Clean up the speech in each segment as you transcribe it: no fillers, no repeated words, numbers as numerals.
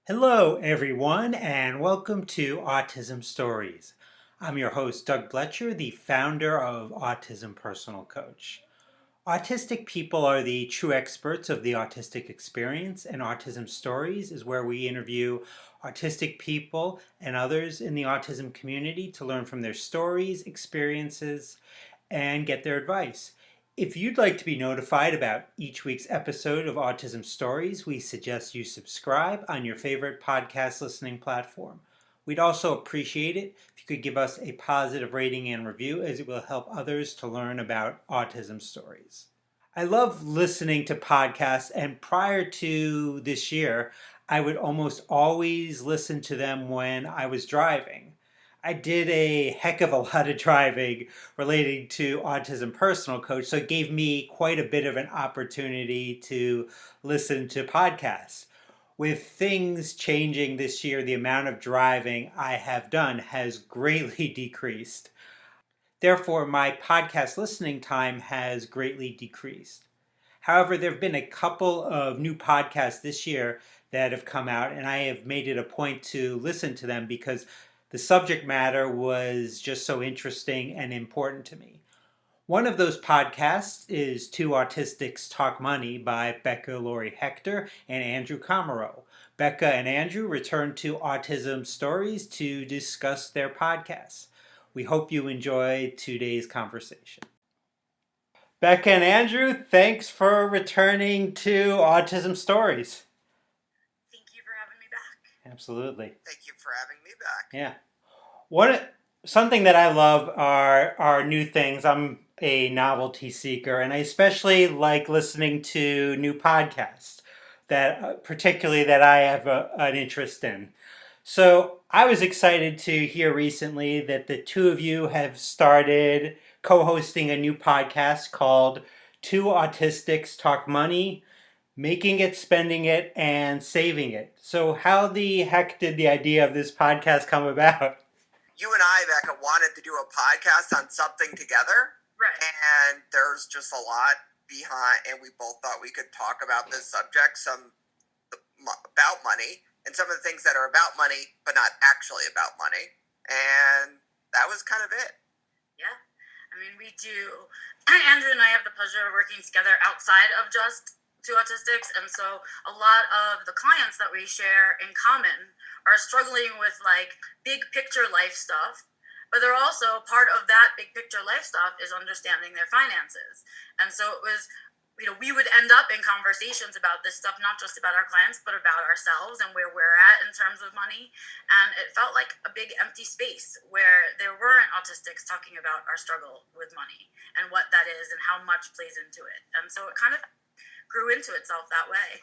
Hello, everyone, and welcome to Autism Stories. I'm your host, Doug Bletcher, the founder of Autism Personal Coach. Autistic people are the true experts of the autistic experience, and Autism Stories is where we interview autistic people and others in the autism community to learn from their stories, experiences, and get their advice. If you'd like to be notified about each week's episode of Autism Stories, we suggest you subscribe on your favorite podcast listening platform. We'd also appreciate it if you could give us a positive rating and review, as it will help others to learn about autism stories. I love listening to podcasts, and prior to this year, I would almost always listen to them when I was driving. I did a heck of a lot of driving relating to Autism Personal Coach, so it gave me quite a bit of an opportunity to listen to podcasts. With things changing this year, the amount of driving I have done has greatly decreased. Therefore, my podcast listening time has greatly decreased. However, there have been a couple of new podcasts this year that have come out, and I have made it a point to listen to them because the subject matter was just so interesting and important to me. One of those podcasts is Two Autistics Talk Money by Becca Lory Hector and Andrew Komarow. Becca and Andrew returned to Autism Stories to discuss their podcasts. We hope you enjoy today's conversation. Becca and Andrew, thanks for returning to Autism Stories. Thank you for having me back. Absolutely. Thank you for having me back. Yeah. Something that I love are new things. I'm a novelty seeker, and I especially like listening to new podcasts particularly that I have an interest in. So I was excited to hear recently that the two of you have started co-hosting a new podcast called Two Autistics Talk Money, Making It, Spending It, and Saving It. So how the heck did the idea of this podcast come about? You and I, Becca, wanted to do a podcast on something together. Right. And there's just a lot behind, and we both thought we could talk about this subject, some about money, and some of the things that are about money, but not actually about money. And that was kind of it. Yeah. I mean, we do. Andrew and I have the pleasure of working together outside of just Two Autistics. And so a lot of the clients that we share in common are struggling with like big picture life stuff. But they're also part of that big picture life stuff is understanding their finances. And so it was, we would end up in conversations about this stuff, not just about our clients, but about ourselves and where we're at in terms of money. And it felt like a big empty space where there weren't autistics talking about our struggle with money and what that is and how much plays into it. And so it kind of grew into itself that way.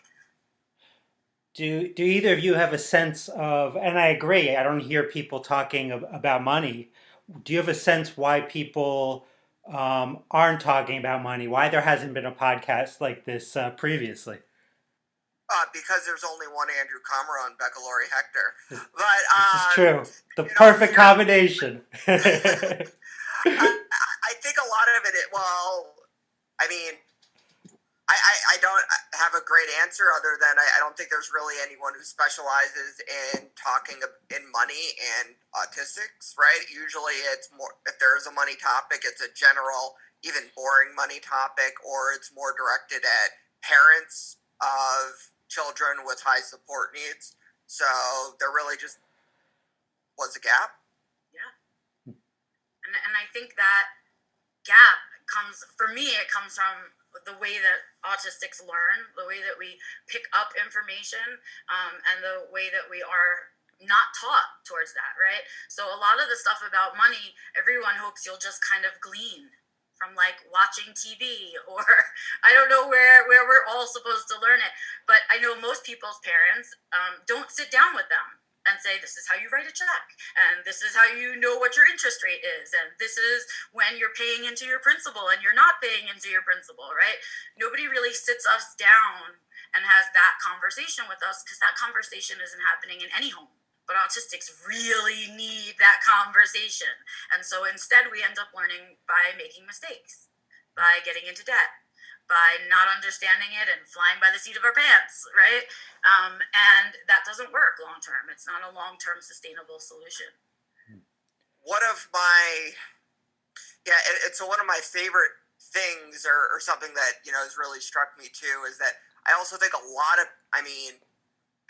Do either of you have a sense of, and I agree, I don't hear people talking about money. Do you have a sense why people aren't talking about money? Why there hasn't been a podcast like this previously? Because there's only one Andrew Komarow and Becca Lory Hector. This But is true. The perfect combination. I think a lot of it, I don't have a great answer other than I don't think there's really anyone who specializes in talking in money and autistics, right? Usually it's more, if there's a money topic, it's a general, even boring money topic, or it's more directed at parents of children with high support needs. So there really just was a gap. Yeah. And I think that gap comes, for me, it comes from the way that autistics learn, the way that we pick up information, and the way that we are not taught towards that, right? So a lot of the stuff about money, everyone hopes you'll just kind of glean from like watching TV, or I don't know where we're all supposed to learn it. But I know most people's parents don't sit down with them and say, this is how you write a check, and this is how you know what your interest rate is, and this is when you're paying into your principal and you're not paying into your principal, right? Nobody really sits us down and has that conversation with us, because that conversation isn't happening in any home. But autistics really need that conversation. And so instead we end up learning by making mistakes, by getting into debt, by not understanding it and flying by the seat of our pants, right? And that doesn't work. work long term. It's not a long-term sustainable solution. One of my it's one of my favorite things, or something that has really struck me too, is that I also think a lot of,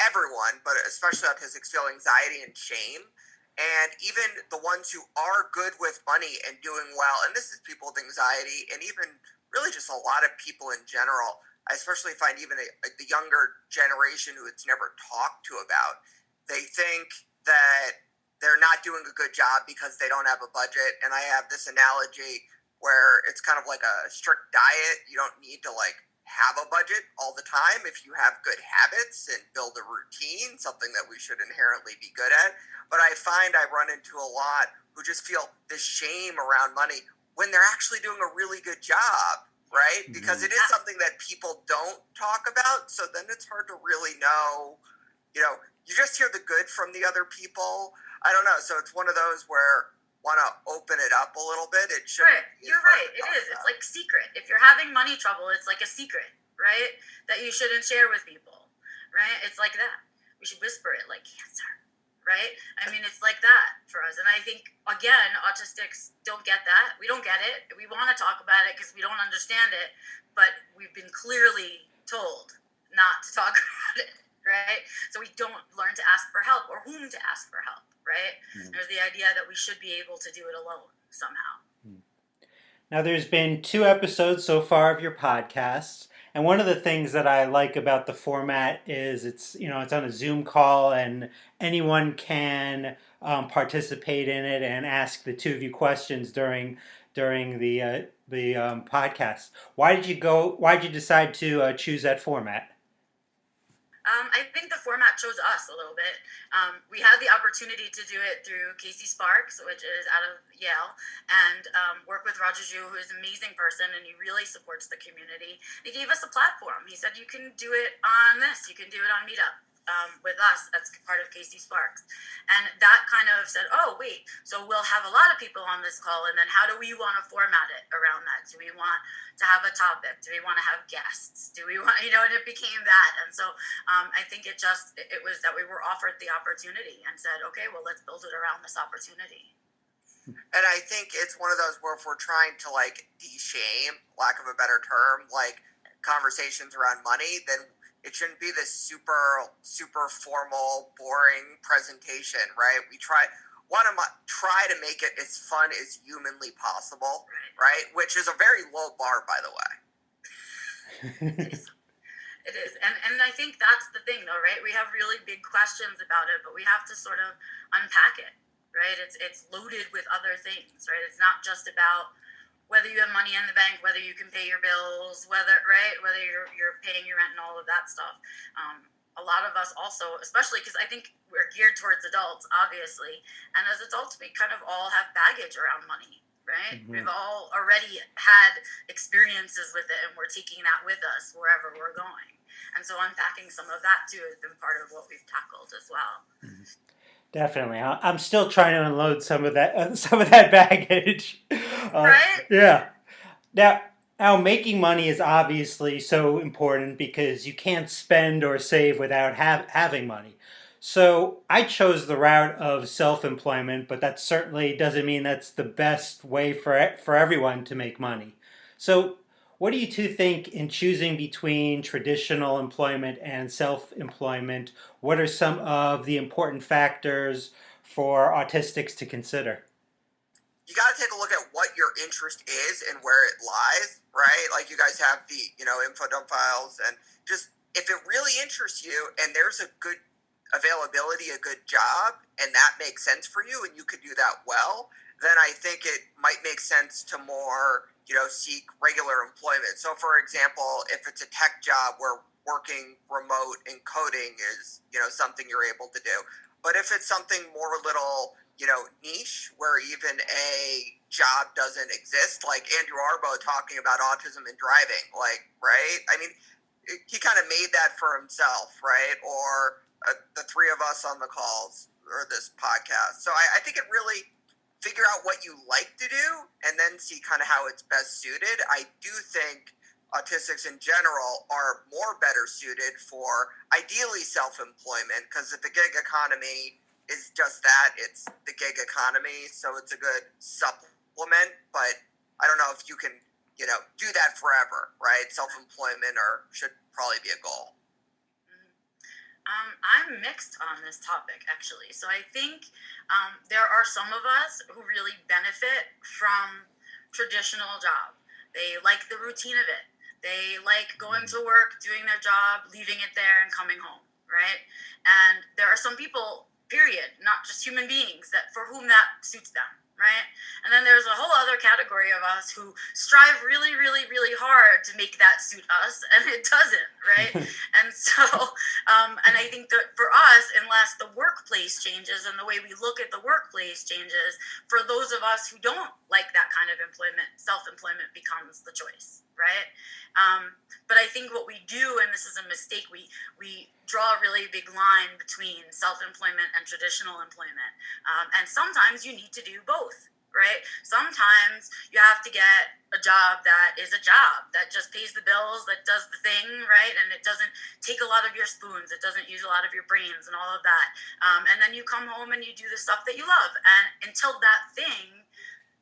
everyone, but especially autistics, feel anxiety and shame. And even the ones who are good with money and doing well, and this is people with anxiety, and even really just a lot of people in general, I especially find even the younger generation who it's never talked to about, they think that they're not doing a good job because they don't have a budget. And I have this analogy where it's kind of like a strict diet. You don't need to have a budget all the time if you have good habits and build a routine, something that we should inherently be good at. But I find I run into a lot who just feel this shame around money when they're actually doing a really good job, right? Because it is something that people don't talk about. So then it's hard to really know, you just hear the good from the other people. I don't know. So it's one of those where want to open it up a little bit. It should. Right. You're right. It is. It's like secret. If you're having money trouble, it's like a secret, right? That you shouldn't share with people, right? It's like that. We should whisper it like cancer, right? I mean, it's like that for us. And I think, again, autistics don't get that. We don't get it. We want to talk about it because we don't understand it, but we've been clearly told not to talk about it, right? So we don't learn to ask for help or whom to ask for help. Right? There's the idea that we should be able to do it alone somehow. Now, there's been 2 episodes so far of your podcast, and one of the things that I like about the format is it's on a Zoom call, and anyone can participate in it and ask the two of you questions during the podcast. Why did you decide to choose that format? I think the format chose us a little bit. We had the opportunity to do it through Casey Sparks, which is out of Yale, and work with Roger Zhu, who is an amazing person, and he really supports the community. He gave us a platform. He said, you can do it on this. You can do it on Meetup with us. That's part of Casey Sparks. And that kind of said, oh, wait, so we'll have a lot of people on this call, and then how do we want to format it around that? Do we want to have a topic? Do we want to have guests? Do we want, and it became that. And so I think it was that we were offered the opportunity and said, okay, well, let's build it around this opportunity. And I think it's one of those where if we're trying to de-shame, lack of a better term, conversations around money, then it shouldn't be this super, super formal, boring presentation, right? We want to try to make it as fun as humanly possible, right? Which is a very low bar, by the way. It is. And I think that's the thing, though, right? We have really big questions about it, but we have to sort of unpack it, right? It's loaded with other things, right? It's not just about whether you have money in the bank, whether you can pay your bills, whether you're paying your rent and all of that stuff. A lot of us also, especially because I think we're geared towards adults, obviously, and as adults, we kind of all have baggage around money, right? Mm-hmm. We've all already had experiences with it, and we're taking that with us wherever we're going. And so unpacking some of that, too, has been part of what we've tackled as well. Mm-hmm. Definitely, I'm still trying to unload some of that baggage. Right? Yeah. Now, making money is obviously so important because you can't spend or save without having money. So I chose the route of self-employment, but that certainly doesn't mean that's the best way for everyone to make money. So what do you two think in choosing between traditional employment and self-employment? What are some of the important factors for autistics to consider? You got to take a look at what your interest is and where it lies, right? Like you guys have the, info dump files, and just if it really interests you and there's a good availability, a good job, and that makes sense for you and you could do that well, then I think it might make sense to more, seek regular employment. So for example, if it's a tech job where working remote and coding is, something you're able to do. But if it's something more little, niche where even a job doesn't exist, like Andrew Arbo talking about autism and driving, right? I mean, he kind of made that for himself, right? Or the three of us on the calls or this podcast. So I think it really figure out what you like to do and then see kind of how it's best suited. I do think autistics in general are better suited for ideally self-employment, because the gig economy is just that, it's the gig economy, so it's a good supplement, but I don't know if you can, do that forever, right? Self-employment should probably be a goal. I'm mixed on this topic, actually. So I think there are some of us who really benefit from traditional job. They like the routine of it. They like going to work, doing their job, leaving it there, and coming home, right? And there are some people, period, not just human beings, that for whom that suits them, right? And then there's a whole other category of us who strive really, really, really hard to make that suit us, and it doesn't, right? And so, and I think that for us, unless the workplace changes and the way we look at the workplace changes, for those of us who don't like that kind of employment, self-employment becomes the choice, right? But I think what we do, and this is a mistake, we draw a really big line between self-employment and traditional employment. And sometimes you need to do both, right? Sometimes you have to get a job that is a job that just pays the bills, that does the thing, right? And it doesn't take a lot of your spoons, it doesn't use a lot of your brains and all of that. And then you come home and you do the stuff that you love. And until that thing,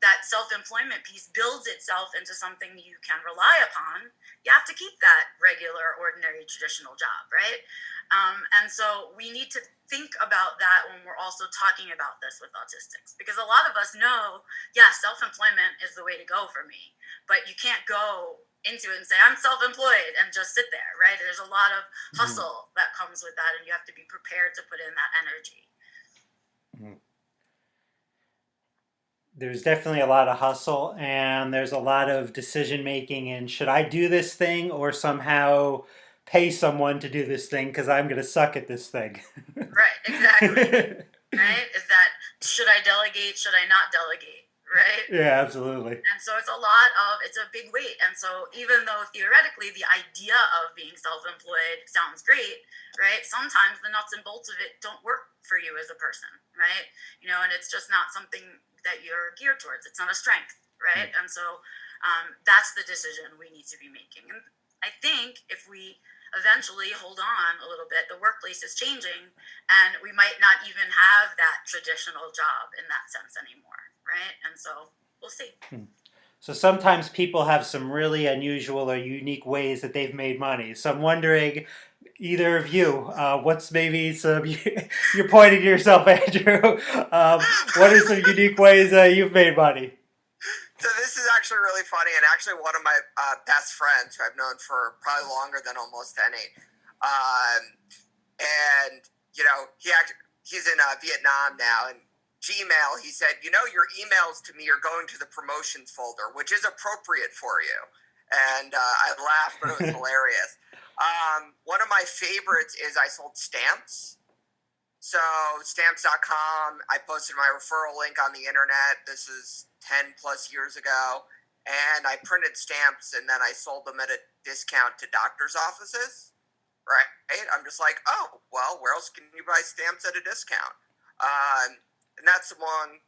that self-employment piece builds itself into something you can rely upon, you have to keep that regular, ordinary, traditional job, right? And so we need to think about that when we're also talking about this with autistics, because a lot of us know, yeah, self-employment is the way to go for me, but you can't go into it and say, I'm self-employed, and just sit there, right? There's a lot of hustle that comes with that, and you have to be prepared to put in that energy. There's definitely a lot of hustle, and there's a lot of decision making, and should I do this thing or somehow pay someone to do this thing because I'm going to suck at this thing. Right, exactly. Right? Is that, should I delegate, should I not delegate, right? Yeah, absolutely. And so it's a big weight. And so even though theoretically the idea of being self-employed sounds great, right? Sometimes the nuts and bolts of it don't work for you as a person, right? And it's just not something that you're geared towards. It's not a strength, right? And so that's the decision we need to be making. And I think if we eventually hold on a little bit, the workplace is changing, and we might not even have that traditional job in that sense anymore, right? And so we'll see. So sometimes people have some really unusual or unique ways that they've made money. So I'm wondering, either of you, what's maybe some, you're pointing to yourself, Andrew, what are some unique ways you've made money? So this is actually really funny, and actually one of my best friends who I've known for probably longer than almost any. And, he's in Vietnam now, and Gmail, he said, your emails to me are going to the promotions folder, which is appropriate for you. And I laughed, but it was hilarious. One of my favorites is I sold stamps. So stamps.com, I posted my referral link on the internet. This is 10 plus years ago. And I printed stamps, and then I sold them at a discount to doctor's offices, right? I'm just like, oh, well, where else can you buy stamps at a discount? And that's among,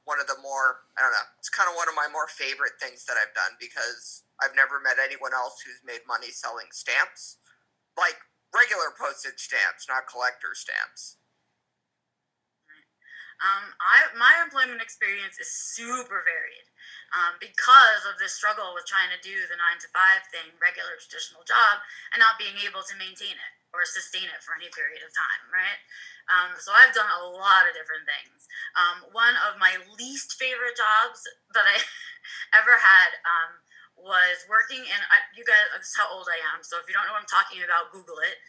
one of the more, I don't know, it's kind of one of my more favorite things that I've done, because I've never met anyone else who's made money selling stamps, like regular postage stamps, not collector stamps. My employment experience is super varied because of this struggle with trying to do the 9-to-5 thing, regular traditional job, and not being able to maintain it or sustain it for any period of time, right? So I've done a lot of different things. One of my least favorite jobs that I ever had was working in, you guys, this is how old I am, so if you don't know what I'm talking about, Google it.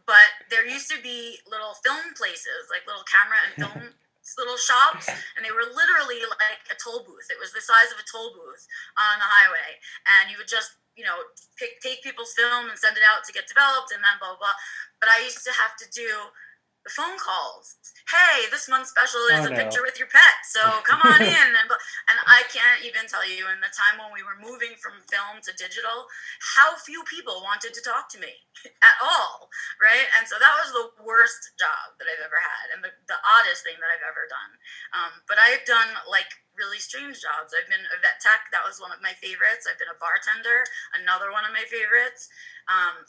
But there used to be little film places, like little camera and film little shops, and they were literally like a toll booth. It was the size of a toll booth on the highway, and you would just take people's film and send it out to get developed, and then blah blah blah. But I used to have to do the phone calls. Hey, this month's special is a picture with your pet, so come on in. And I can't even tell you, in the time when we were moving from film to digital, how few people wanted to talk to me at all, right? And so that was the worst job that I've ever had, and the oddest thing that I've ever done. But I've done like really strange jobs. I've been a vet tech. That was one of my favorites. I've been a bartender. Another one of my favorites.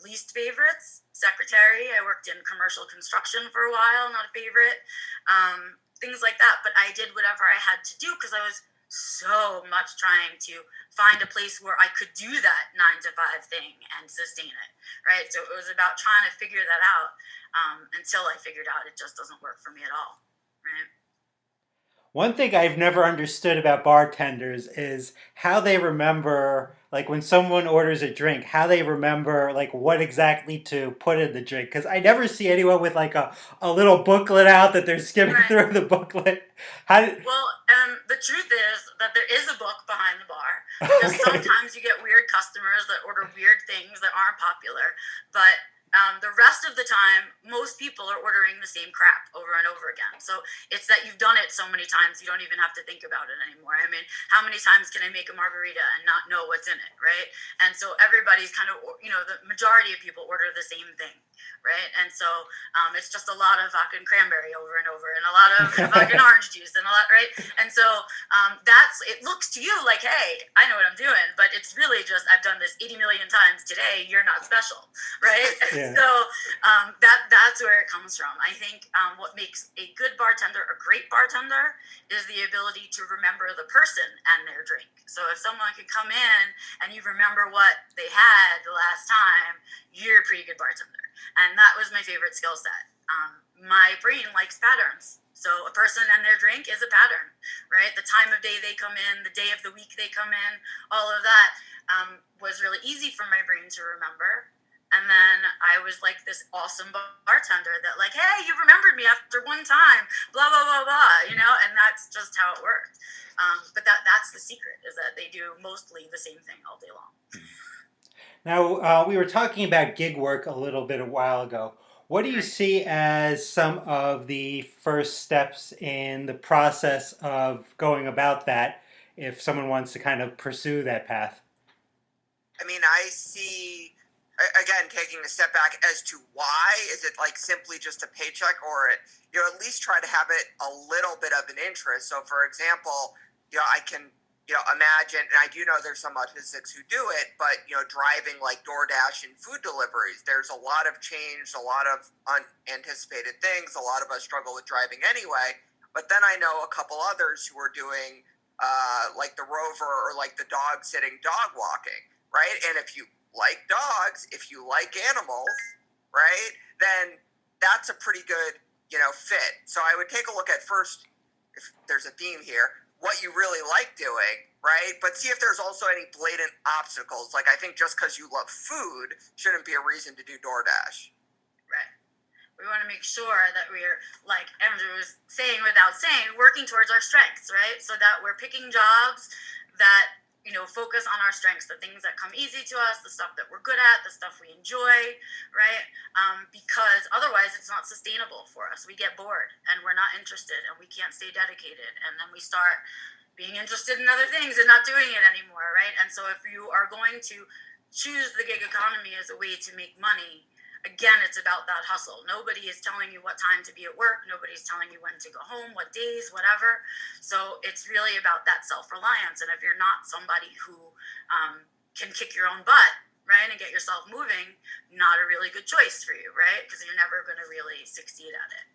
Least favorites, secretary. I worked in commercial construction for a while. Not a favorite. Things like that. But I did whatever I had to do because I was so much trying to find a place where I could do that 9 to 5 thing and sustain it, right? So it was about trying to figure that out until I figured out it just doesn't work for me at all, right? One thing I've never understood about bartenders is how they remember, like when someone orders a drink, how they remember like what exactly to put in the drink. Because I never see anyone with like a little booklet out that they're skimming Right. through the booklet. How did, Well, the truth is that there is a book behind the bar because okay. sometimes you get weird customers that order weird things that aren't popular, but the rest of the time, most people are ordering the same crap over and over again. So it's that you've done it so many times, you don't even have to think about it anymore. I mean, how many times can I make a margarita and not know what's in it, right? And so everybody's kind of, the majority of people order the same thing, right? And so it's just a lot of fucking cranberry over and over and a lot of fucking orange juice and a lot, right? And so it looks to you like, hey, I know what I'm doing, but it's really just, I've done this 80 million times today, you're not special, right? Yeah. So that's where it comes from. I think what makes a good bartender a great bartender is the ability to remember the person and their drink. So if someone can come in and you remember what they had the last time, you're a pretty good bartender. And that was my favorite skill set. My brain likes patterns. So a person and their drink is a pattern, right? The time of day they come in, the day of the week they come in, all of that was really easy for my brain to remember. And then I was like this awesome bartender that like, hey, you remembered me after one time, blah, blah, blah, blah, and that's just how it worked. But that's the secret, is that they do mostly the same thing all day long. Now, we were talking about gig work a little bit a while ago. What do you see as some of the first steps in the process of going about that if someone wants to kind of pursue that path? I mean, I see, again, taking a step back as to why. Is it like simply just a paycheck, or at least try to have it a little bit of an interest? So, for example, I can, imagine, and I do know there's some autistics who do it, but, driving like DoorDash and food deliveries, there's a lot of change, a lot of unanticipated things. A lot of us struggle with driving anyway. But then I know a couple others who are doing like the rover or like the dog sitting, dog walking, right? And if you like dogs, if you like animals, right, then that's a pretty good, fit. So I would take a look at first, if there's a theme here, what you really like doing, right? But see if there's also any blatant obstacles. Like I think just because you love food shouldn't be a reason to do DoorDash. Right. We want to make sure that we're, like Andrew was saying without saying, working towards our strengths, right? So that we're picking jobs that focus on our strengths, the things that come easy to us, the stuff that we're good at, the stuff we enjoy, right? Because otherwise it's not sustainable for us. We get bored and we're not interested and we can't stay dedicated. And then we start being interested in other things and not doing it anymore, right? And so if you are going to choose the gig economy as a way to make money, again, it's about that hustle. Nobody is telling you what time to be at work. Nobody's telling you when to go home, what days, whatever. So it's really about that self-reliance. And if you're not somebody who can kick your own butt, right, and get yourself moving, not a really good choice for you, right? Because you're never going to really succeed at it.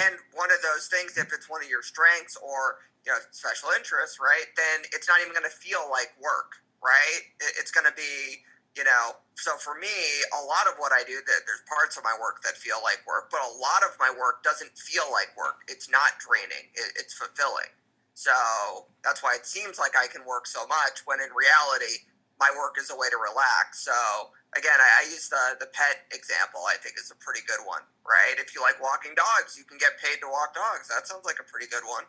And one of those things, if it's one of your strengths or special interests, right, then it's not even going to feel like work, right? It's going to be so for me, a lot of what I do, there's parts of my work that feel like work, but a lot of my work doesn't feel like work. It's not draining. It's fulfilling. So that's why it seems like I can work so much when in reality, my work is a way to relax. So again, I use the pet example. I think is a pretty good one, right? If you like walking dogs, you can get paid to walk dogs. That sounds like a pretty good one.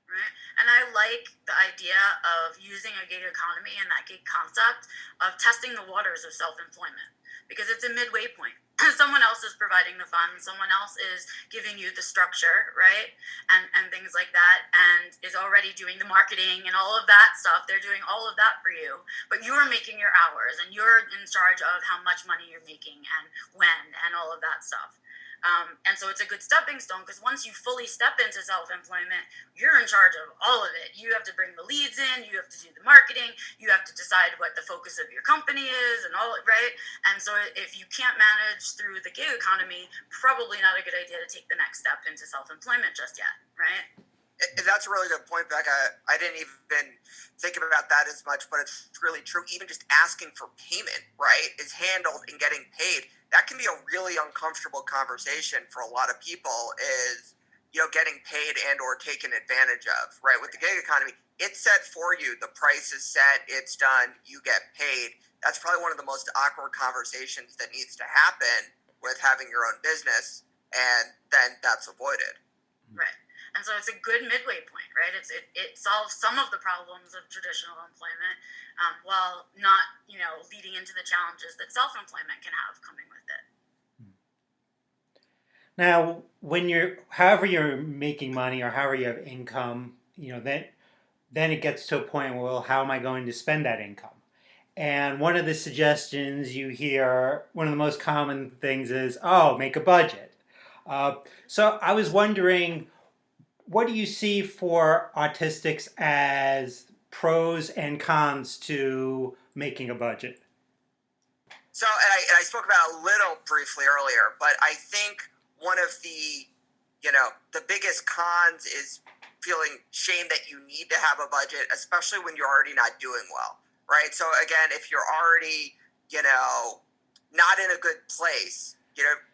Right? And I like the idea of using a gig economy and that gig concept of testing the waters of self-employment, because it's a midway point. Someone else is providing the funds, someone else is giving you the structure, right? And things like that, and is already doing the marketing and all of that stuff. They're doing all of that for you, but you're making your hours and you're in charge of how much money you're making and when and all of that stuff. And so it's a good stepping stone, because once you fully step into self-employment, you're in charge of all of it. You have to bring the leads in, you have to do the marketing, you have to decide what the focus of your company is and all, right? And so if you can't manage through the gig economy, probably not a good idea to take the next step into self-employment just yet, right? That's a really good point, Becca. I didn't even think about that as much, but it's really true. Even just asking for payment, right, is handled and getting paid. That can be a really uncomfortable conversation for a lot of people, is, getting paid and or taken advantage of, right? With the gig economy, it's set for you. The price is set. It's done. You get paid. That's probably one of the most awkward conversations that needs to happen with having your own business, and then that's avoided. Right. And so it's a good midway point, right? It solves some of the problems of traditional employment, while not, leading into the challenges that self-employment can have coming with it. Now, however you're making money or however you have income, then it gets to a point where, well, how am I going to spend that income? And one of the suggestions you hear, one of the most common things is, oh, make a budget. So I was wondering, what do you see for autistics as pros and cons to making a budget? So, and I spoke about it a little briefly earlier, but I think one of the biggest cons is feeling shame that you need to have a budget, especially when you're already not doing well, right? So again, if you're already, not in a good place,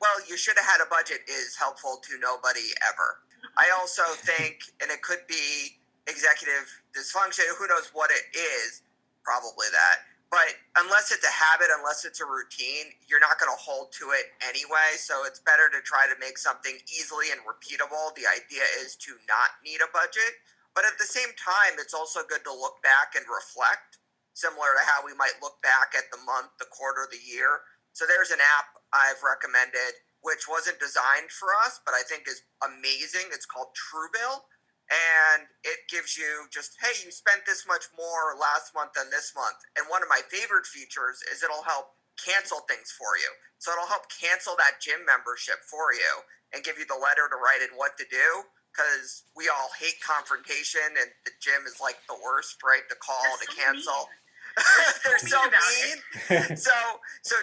well, you should have had a budget is helpful to nobody ever. I also think, and it could be executive dysfunction, who knows what it is, probably that. But unless it's a habit, unless it's a routine, you're not going to hold to it anyway. So it's better to try to make something easily and repeatable. The idea is to not need a budget. But at the same time, it's also good to look back and reflect, similar to how we might look back at the month, the quarter, the year. So there's an app I've recommended, which wasn't designed for us, but I think is amazing. It's called Truebill. And it gives you just, hey, you spent this much more last month than this month. And one of my favorite features is it'll help cancel things for you. So it'll help cancel that gym membership for you and give you the letter to write and what to do. Because we all hate confrontation, and the gym is like the worst, right? To call, to cancel. They're so mean. So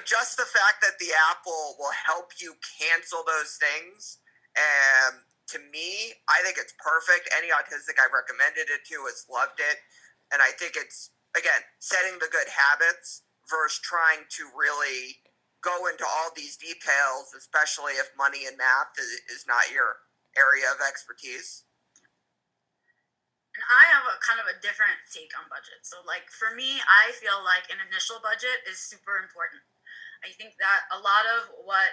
just the fact that the app will help you cancel those things, and to me, I think it's perfect. Any autistic I've recommended it to has loved it. And I think it's, again, setting the good habits versus trying to really go into all these details, especially if money and math is not your area of expertise. And I have a kind of a different take on budget. So like for me, I feel like an initial budget is super important. I think that a lot of what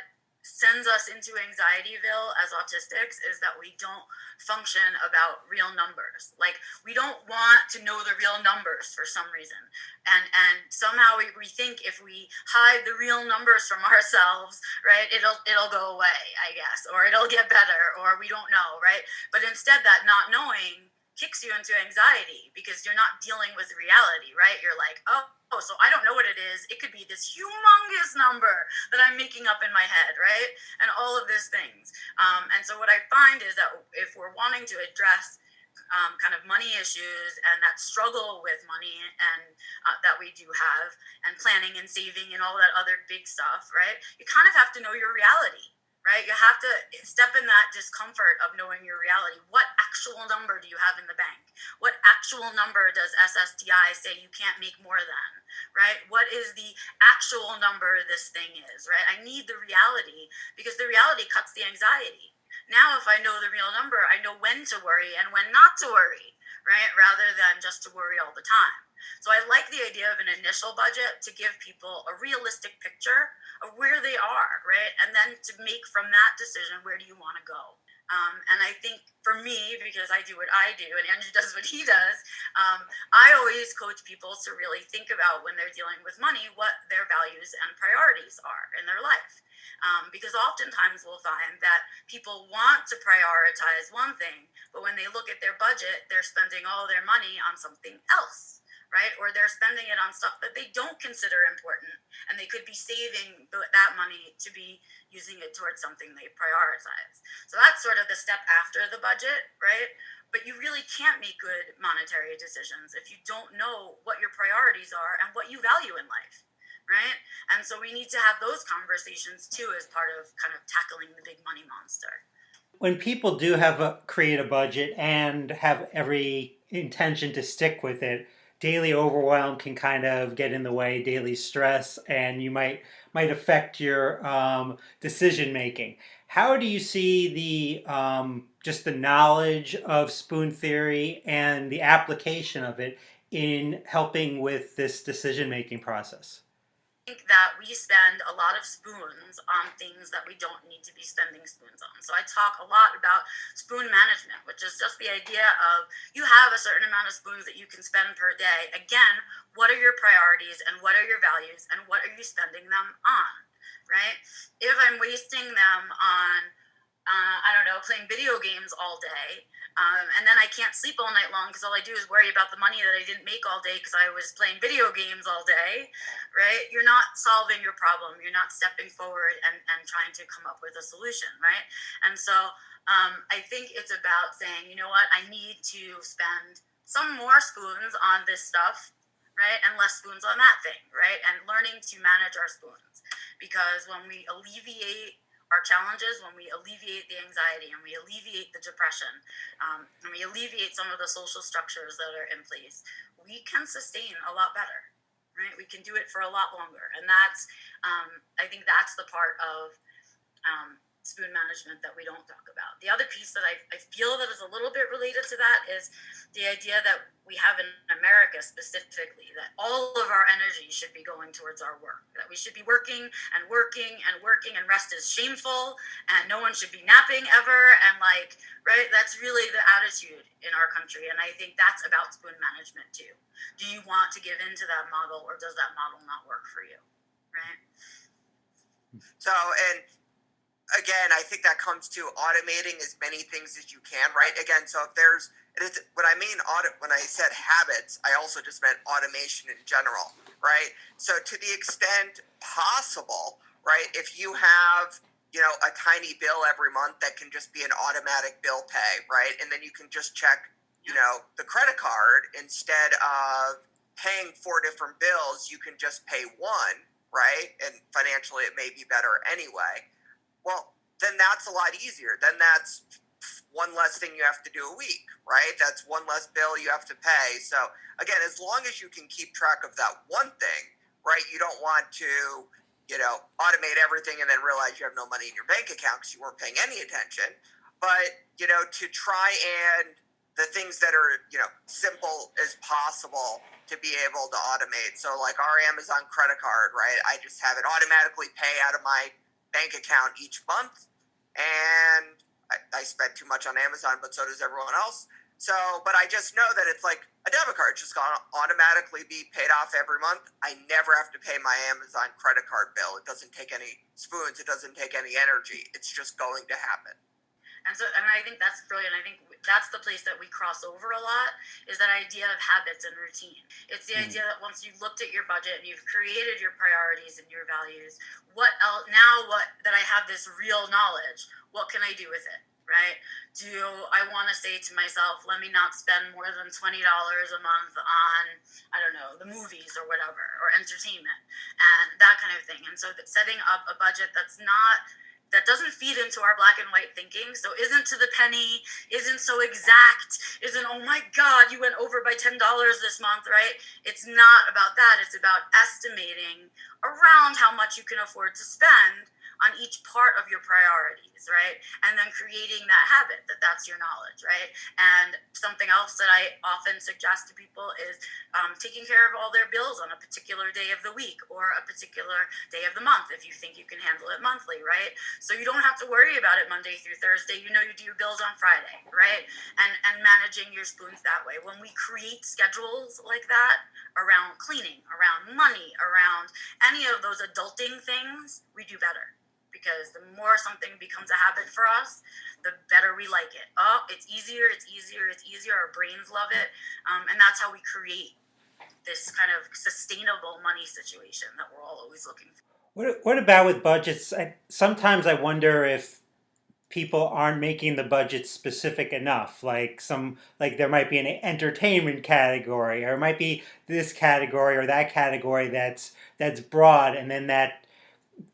sends us into anxietyville as autistics is that we don't function about real numbers. Like we don't want to know the real numbers for some reason. And somehow we think if we hide the real numbers from ourselves, right, it'll go away, I guess, or it'll get better, or we don't know, right? But instead that not knowing kicks you into anxiety because you're not dealing with reality, right? You're like, oh, so I don't know what it is. It could be this humongous number that I'm making up in my head, right? And all of these things. And so what I find is that if we're wanting to address kind of money issues and that struggle with money and that we do have, and planning and saving and all that other big stuff, right? You kind of have to know your reality. Right? You have to step in that discomfort of knowing your reality. What actual number do you have in the bank? What actual number does SSDI say you can't make more than? Right? What is the actual number this thing is? Right? I need the reality because the reality cuts the anxiety. Now, if I know the real number, I know when to worry and when not to worry, right? Rather than just to worry all the time. So I like the idea of an initial budget to give people a realistic picture of where they are, right? And then to make from that decision, where do you want to go? And I think for me, because I do what I do and Andrew does what he does, I always coach people to really think about when they're dealing with money, what their values and priorities are in their life. Because oftentimes we'll find that people want to prioritize one thing, but when they look at their budget, they're spending all their money on something else. right? Or they're spending it on stuff that they don't consider important, and they could be saving that money to be using it towards something they prioritize. So that's sort of the step after the budget, right? But you really can't make good monetary decisions if you don't know what your priorities are and what you value in life, right? And so we need to have those conversations too as part of kind of tackling the big money monster. When people do create a budget and have every intention to stick with it, daily overwhelm can kind of get in the way, daily stress, and you might affect your decision making. How do you see the just the knowledge of spoon theory and the application of it in helping with this decision making process? Think that we spend a lot of spoons on things that we don't need to be spending spoons on. So I talk a lot about spoon management, which is just the idea of you have a certain amount of spoons that you can spend per day. Again, what are your priorities and what are your values and what are you spending them on, right? If I'm wasting them on I don't know, playing video games all day. And then I can't sleep all night long because all I do is worry about the money that I didn't make all day because I was playing video games all day, right? You're not solving your problem. You're not stepping forward and trying to come up with a solution, right? And so I think it's about saying, you know what, I need to spend some more spoons on this stuff, right? And less spoons on that thing, right? And learning to manage our spoons. Because when we alleviate our challenges, when we alleviate the anxiety and we alleviate the depression, and we alleviate some of the social structures that are in place, we can sustain a lot better, right? We can do it for a lot longer. And that's, I think that's the part of spoon management that we don't talk about. The other piece that I feel that is a little bit related to that is the idea that we have in America specifically, that all of our energy should be going towards our work, that we should be working and working and working, and rest is shameful and no one should be napping ever. And like, right, that's really the attitude in our country. And I think that's about spoon management too. Do you want to give into that model, or does that model not work for you, right? So, and again, I think that comes to automating as many things as you can, right? Again, so if there's, what I mean, when I said habits, I also just meant automation in general, right? So to the extent possible, right, if you have, you know, a tiny bill every month that can just be an automatic bill pay, right? And then you can just check, you know, the credit card instead of paying 4 different bills, you can just pay one, right? And financially it may be better anyway. Well, then that's a lot easier. Then that's one less thing you have to do a week, right? That's one less bill you have to pay. So again, as long as you can keep track of that one thing, right? You don't want to, you know, automate everything and then realize you have no money in your bank account because you weren't paying any attention. But, you know, to try and the things that are, you know, simple as possible to be able to automate. So like our Amazon credit card, right? I just have it automatically pay out of my bank account each month, and I spend too much on Amazon, but so does everyone else. So, but I just know that it's like a debit card, it's just going to automatically be paid off every month. I never have to pay my Amazon credit card bill. It doesn't take any spoons. It doesn't take any energy. It's just going to happen. And so, and I think that's brilliant. I think that's the place that we cross over a lot, is that idea of habits and routine. It's the idea that once you've looked at your budget and you've created your priorities and your values, what else, now what, that I have this real knowledge, what can I do with it, right? Do I want to say to myself, let me not spend more than $20 a month on, I don't know, the movies or whatever, or entertainment, and that kind of thing. And so that setting up a budget that doesn't feed into our black and white thinking, so isn't to the penny, isn't so exact, isn't, oh my God, you went over by $10 this month, right? It's not about that. It's about estimating around how much you can afford to spend on each part of your priorities, right? And then creating that habit that that's your knowledge, right? And something else that I often suggest to people is taking care of all their bills on a particular day of the week or a particular day of the month if you think you can handle it monthly, right? So you don't have to worry about it Monday through Thursday. You know you do your bills on Friday, right? And managing your spoons that way. When we create schedules like that around cleaning, around money, around any of those adulting things, we do better. Because the more something becomes a habit for us, the better we like it. Oh, it's easier, it's easier, it's easier. Our brains love it. And that's how we create this kind of sustainable money situation that we're all always looking for. What about with budgets? Sometimes I wonder if people aren't making the budget specific enough. Like there might be an entertainment category, or it might be this category or that category that's broad, and then that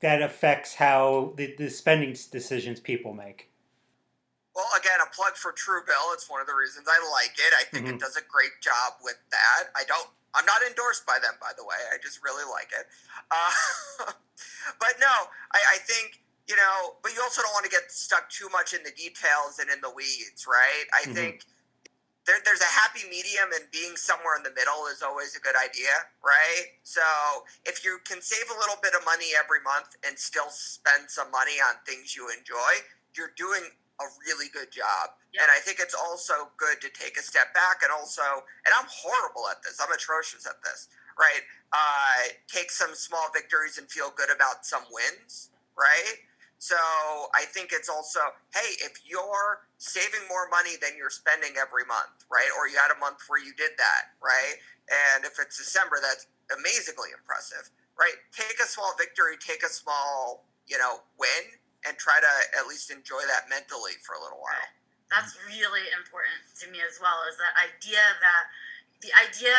affects how the spending decisions people make. Well, again, a plug for Truebill. It's one of the reasons I like it. I think it does a great job with that. I'm not endorsed by them, by the way. I just really like it. But no, I think, but you also don't want to get stuck too much in the details and in the weeds, right? I think there's a happy medium, and being somewhere in the middle is always a good idea, right? So if you can save a little bit of money every month and still spend some money on things you enjoy, you're doing a really good job. Yep. And I think it's also good to take a step back and I'm horrible at this. I'm atrocious at this, right? Take some small victories and feel good about some wins, right? So I think it's also, hey, if you're saving more money than you're spending every month, right? Or you had a month where you did that, right? And if it's December, that's amazingly impressive, right? Take a small victory, take a small, win, and try to at least enjoy that mentally for a little while. Right. That's really important to me as well, is the idea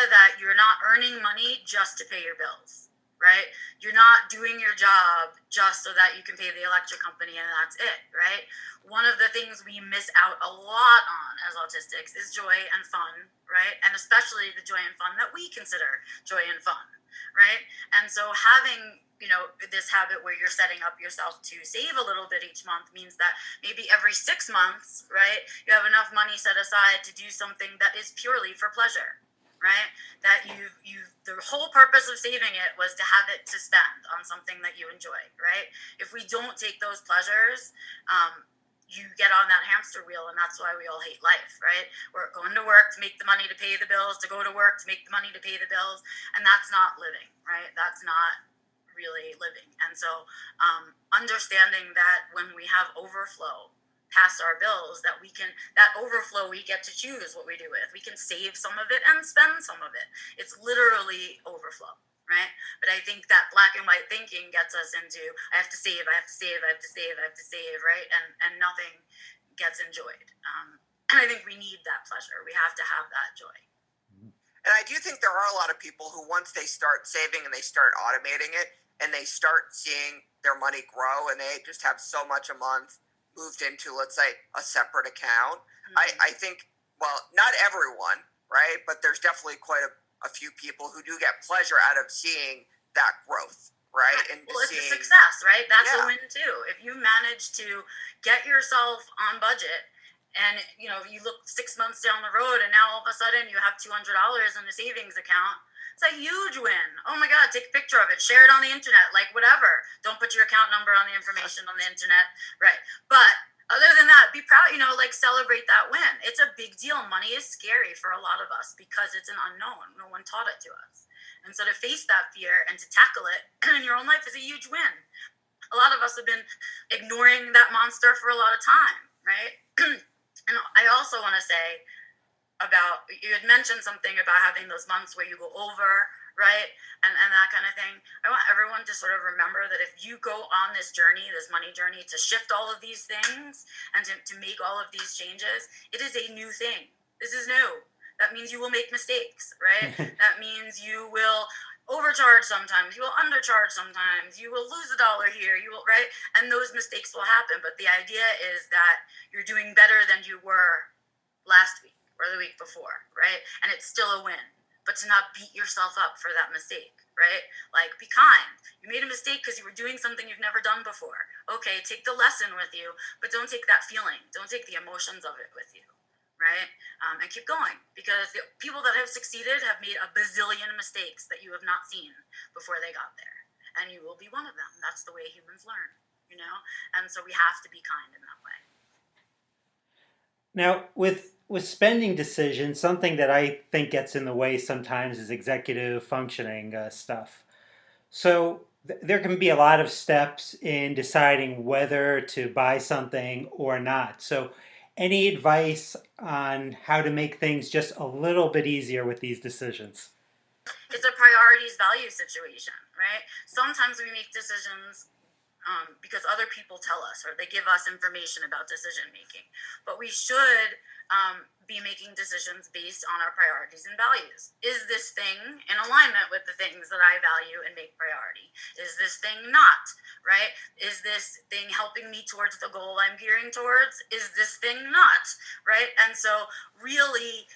that you're not earning money just to pay your bills, right? You're not doing your job just so that you can pay the electric company and that's it, right? One of the things we miss out a lot on as autistics is joy and fun, right? And especially the joy and fun that we consider joy and fun, right? And so having this habit where you're setting up yourself to save a little bit each month means that maybe every 6 months, right, you have enough money set aside to do something that is purely for pleasure, right? That the whole purpose of saving it was to have it to spend on something that you enjoy, right? If we don't take those pleasures, you get on that hamster wheel, and that's why we all hate life, right? We're going to work to make the money to pay the bills, to go to work to make the money to pay the bills, and that's not living, right? That's not really living. And so understanding that when we have overflow past our bills, that overflow we get to choose what we do with. We can save some of it and spend some of it. It's literally overflow, right? But I think that black and white thinking gets us into, I have to save, I have to save, I have to save, I have to save, right? And nothing gets enjoyed. And I think we need that pleasure. We have to have that joy. And I do think there are a lot of people who, once they start saving and they start automating it, and they start seeing their money grow, and they just have so much a month moved into, let's say, a separate account. I think, well, not everyone, right? But there's definitely quite a few people who do get pleasure out of seeing that growth, right? And well, it's a success, right? That's a win too. If you manage to get yourself on budget, and you look 6 months down the road, and now all of a sudden you have $200 in a savings account, it's a huge win. Oh my God, take a picture of it, share it on the internet, like whatever. Don't put your account number on the information on the internet, right? But other than that, be proud, celebrate that win. It's a big deal. Money is scary for a lot of us because it's an unknown. No one taught it to us. And so to face that fear and to tackle it in your own life is a huge win. A lot of us have been ignoring that monster for a lot of time, right? And I also want to say, you had mentioned something about having those months where you go over, right? And that kind of thing. I want everyone to sort of remember that if you go on this journey, this money journey, to shift all of these things and to make all of these changes, it is a new thing. This is new. That means you will make mistakes, right? That means you will overcharge sometimes, you will undercharge sometimes, you will lose $1 here, right? And those mistakes will happen. But the idea is that you're doing better than you were last week or the week before, right? And it's still a win. But to not beat yourself up for that mistake, right? Like, be kind. You made a mistake because you were doing something you've never done before. Okay, take the lesson with you, but don't take that feeling. Don't take the emotions of it with you, right? And keep going, because the people that have succeeded have made a bazillion mistakes that you have not seen before they got there. And you will be one of them. That's the way humans learn, And so we have to be kind in that way. Now, with spending decisions, something that I think gets in the way sometimes is executive functioning stuff. So there can be a lot of steps in deciding whether to buy something or not. So any advice on how to make things just a little bit easier with these decisions? It's a priorities value situation, right? Sometimes we make decisions because other people tell us or they give us information about decision making. But we should be making decisions based on our priorities and values. Is this thing in alignment with the things that I value and make priority? Is this thing not, right? Is this thing helping me towards the goal I'm gearing towards? Is this thing not, right? And so really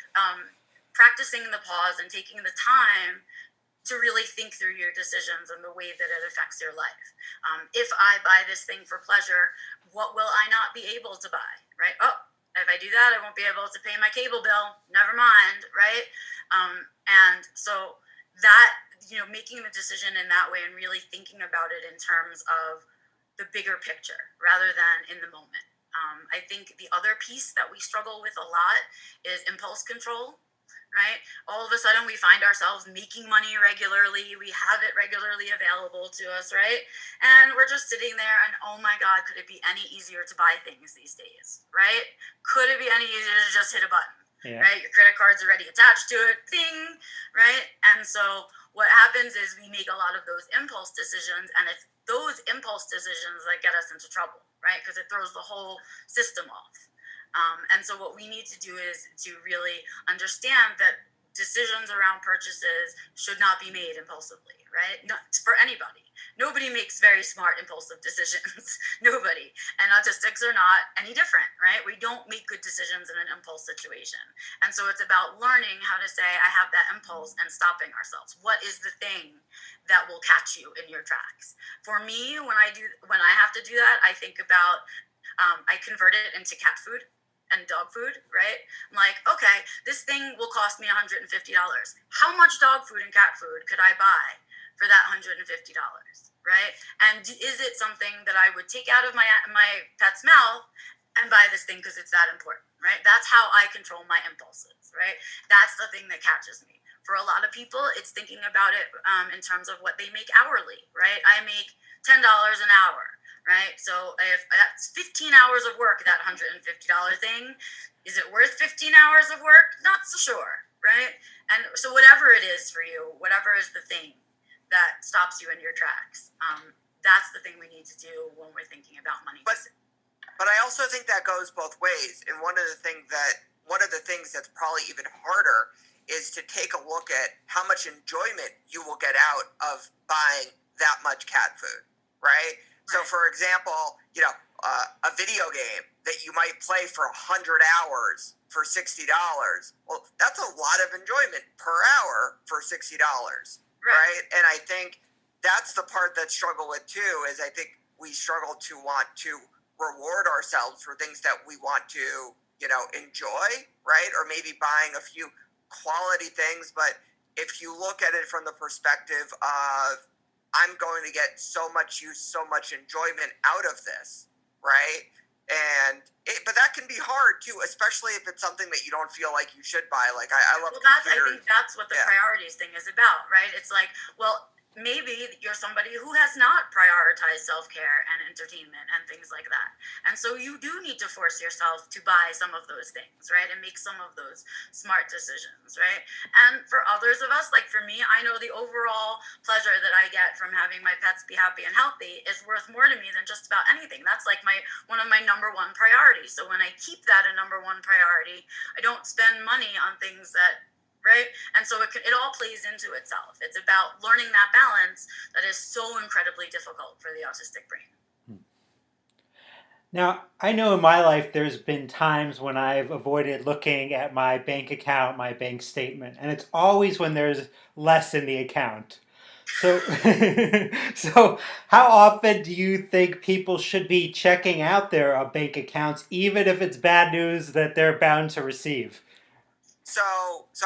practicing the pause and taking the time to really think through your decisions and the way that it affects your life. If I buy this thing for pleasure, what will I not be able to buy, right? Oh, if I do that, I won't be able to pay my cable bill. Never mind, right? And so that, making the decision in that way and really thinking about it in terms of the bigger picture rather than in the moment. I think the other piece that we struggle with a lot is impulse control. Right? All of a sudden we find ourselves making money regularly. We have it regularly available to us, right? And we're just sitting there and, oh my God, could it be any easier to buy things these days, right? Could it be any easier to just hit a button, right? Your credit card's already attached to it, ding, right? And so what happens is we make a lot of those impulse decisions, and it's those impulse decisions that get us into trouble, right? Because it throws the whole system off. And so what we need to do is to really understand that decisions around purchases should not be made impulsively, right? Not for anybody. Nobody makes very smart impulsive decisions. Nobody. And autistics are not any different, right? We don't make good decisions in an impulse situation. And so it's about learning how to say, I have that impulse, and stopping ourselves. What is the thing that will catch you in your tracks? For me, when I have to do that, I think about, I convert it into cat food and dog food, right? I'm like, okay, this thing will cost me $150. How much dog food and cat food could I buy for that $150, right? And is it something that I would take out of my pet's mouth and buy this thing because it's that important, right? That's how I control my impulses, right? That's the thing that catches me. For a lot of people, it's thinking about it in terms of what they make hourly, right? I make $10 an hour. Right? So if that's 15 hours of work, that $150 thing, is it worth 15 hours of work? Not so sure, right? And so whatever it is for you, whatever is the thing that stops you in your tracks, that's the thing we need to do when we're thinking about money. But I also think that goes both ways. And one of the things that's probably even harder is to take a look at how much enjoyment you will get out of buying that much cat food, right? So, for example, a video game that you might play for 100 hours for $60. Well, that's a lot of enjoyment per hour for $60, right? And I think that's the part that struggle with too. Is I think we struggle to want to reward ourselves for things that we want to, enjoy, right? Or maybe buying a few quality things. But if you look at it from the perspective of, I'm going to get so much use, so much enjoyment out of this, right? But that can be hard too, especially if it's something that you don't feel like you should buy. Like I love computers. I think that's what the priorities thing is about, right? It's like, well, maybe you're somebody who has not prioritized self-care and entertainment and things like that. And so you do need to force yourself to buy some of those things, right? And make some of those smart decisions, right? And for others of us, like for me, I know the overall pleasure that I get from having my pets be happy and healthy is worth more to me than just about anything. That's like one of my number one priorities. So when I keep that a number one priority, I don't spend money on things that, right? And so it all plays into itself. It's about learning that balance that is so incredibly difficult for the autistic brain. Now, I know in my life there's been times when I've avoided looking at my bank account, my bank statement, and it's always when there's less in the account. So, so how often do you think people should be checking out their bank accounts, even if it's bad news that they're bound to receive? So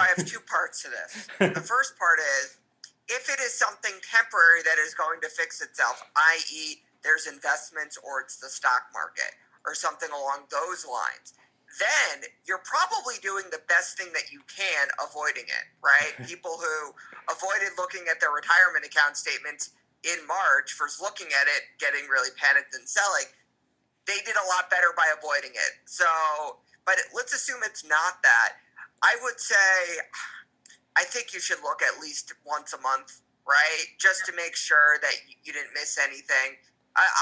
I have two parts to this. The first part is, if it is something temporary that is going to fix itself, i.e., there's investments or it's the stock market or something along those lines, then you're probably doing the best thing that you can avoiding it, right? People who avoided looking at their retirement account statements in March, first looking at it, getting really panicked and selling, they did a lot better by avoiding it. So, but let's assume it's not that. I would say I think you should look at least once a month, right? Just to make sure that you didn't miss anything.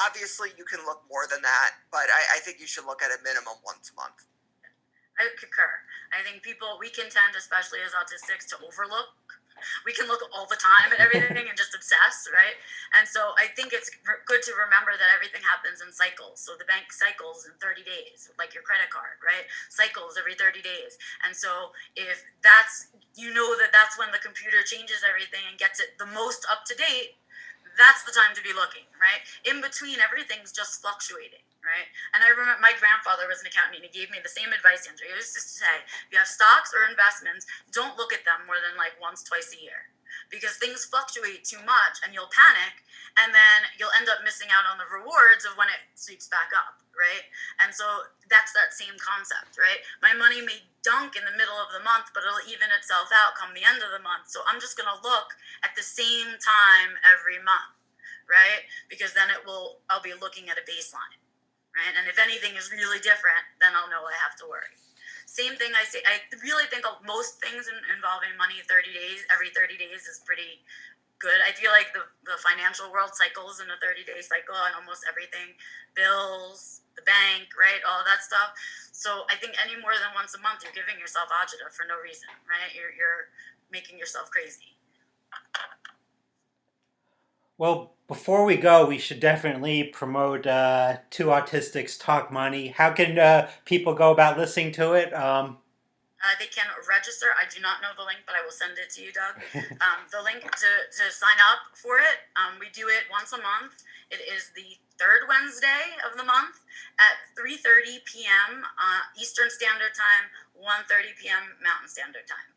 Obviously, you can look more than that, but I think you should look at a minimum once a month. I concur. I think we can tend, especially as autistics, to overlook. We can look all the time at everything and just obsess, right? And so I think it's good to remember that everything happens in cycles. So the bank cycles in 30 days, like your credit card, right? Cycles every 30 days. And so if that's when the computer changes everything and gets it the most up to date, that's the time to be looking, right? In between, everything's just fluctuating, right? And I remember my grandfather was an accountant, and he gave me the same advice, Andrew. He used to say, if you have stocks or investments, don't look at them more than like once, twice a year, because things fluctuate too much and you'll panic, and then you'll end up missing out on the rewards of when it sweeps back up, right? And so that's that same concept, right? My money may dunk in the middle of the month, but it'll even itself out come the end of the month. So I'm just going to look at the same time every month, right? Because then I'll be looking at a baseline, right? And if anything is really different, then I'll know I have to worry. Same thing I say. I really think most things involving money every 30 days is pretty good. I feel like the financial world cycles in a 30-day cycle on almost everything, bills, the bank, right, all that stuff. So I think any more than once a month, you're giving yourself agita for no reason, right? You're making yourself crazy. Well, before we go, we should definitely promote Two Autistics Talk Money. How can people go about listening to it? They can register. I do not know the link, but I will send it to you, Doug. The link to sign up for it, we do it once a month. It is the third Wednesday of the month at 3:30 p.m. Eastern Standard Time, 1:30 p.m. Mountain Standard Time.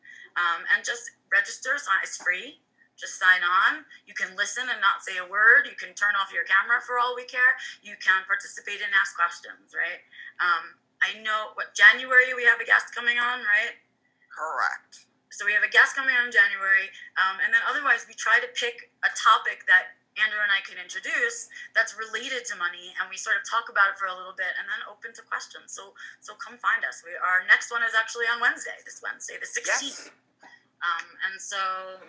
And just register. It's free. Just sign on. You can listen and not say a word. You can turn off your camera for all we care. You can participate and ask questions, right? I know January we have a guest coming on, right? Correct. So we have a guest coming on in January, and then otherwise we try to pick a topic that Andrew and I can introduce that's related to money, and we sort of talk about it for a little bit, and then open to questions. So come find us. Our next one is actually on this Wednesday, the 16th. Yes. And so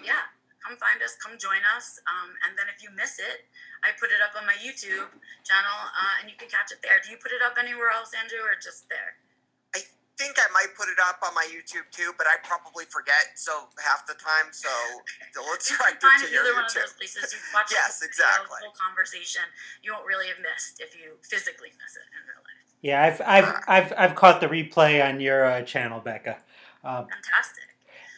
yeah. Come find us, come join us, and then if you miss it, I put it up on my YouTube channel, and you can catch it there. Do you put it up anywhere else, Andrew, or just there? I think I might put it up on my YouTube too, but I probably forget half the time, so let's direct it to your YouTube. One of those places. You watch yes, exactly. The whole conversation. You won't really have missed if you physically miss it in real life. Yeah, I've caught the replay on your channel, Becca. Fantastic.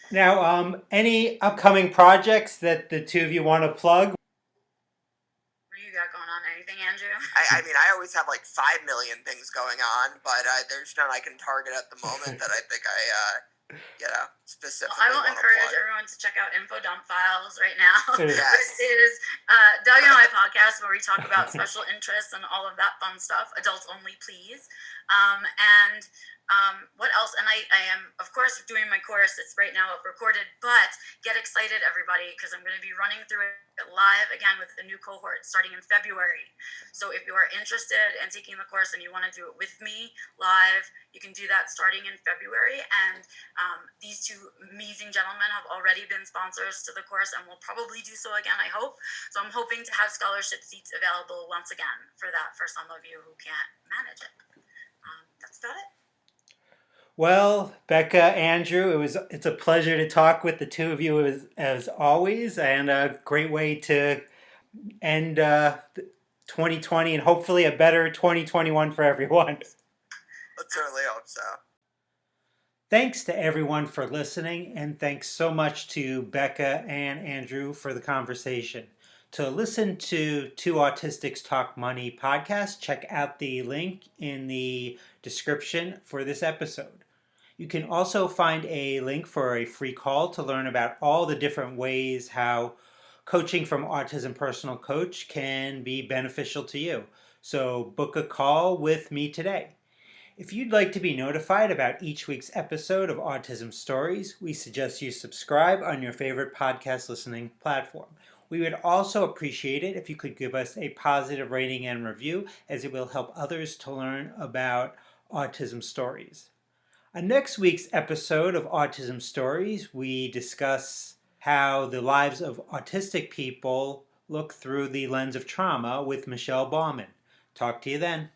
Now, any upcoming projects that the two of you want to plug? What do you got going on? Anything, Andrew? I mean, I always have like 5 million things going on, but there's none I can target at the moment that I think specifically. Well, I will encourage everyone to check out info dump files right now. Yes. This is Doug and I podcast where we talk about special interests and all of that fun stuff. Adults only, please. What else? And I am, of course, doing my course. It's right now recorded, but get excited, everybody, because I'm going to be running through it live again with the new cohort starting in February. So if you are interested in taking the course and you want to do it with me live, you can do that starting in February. And these two amazing gentlemen have already been sponsors to the course and will probably do so again, I hope. So I'm hoping to have scholarship seats available once again for some of you who can't manage it. That's about it. Well, Becca, Andrew, it's a pleasure to talk with the two of you as always, and a great way to end 2020 and hopefully a better 2021 for everyone. Let's certainly hope so. Thanks to everyone for listening, and thanks so much to Becca and Andrew for the conversation. To listen to Two Autistics Talk Money podcast, check out the link in the description for this episode. You can also find a link for a free call to learn about all the different ways how coaching from Autism Personal Coach can be beneficial to you. So book a call with me today. If you'd like to be notified about each week's episode of Autism Stories, we suggest you subscribe on your favorite podcast listening platform. We would also appreciate it if you could give us a positive rating and review, as it will help others to learn about Autism Stories. On next week's episode of Autism Stories, we discuss how the lives of autistic people look through the lens of trauma with Michelle Bauman. Talk to you then.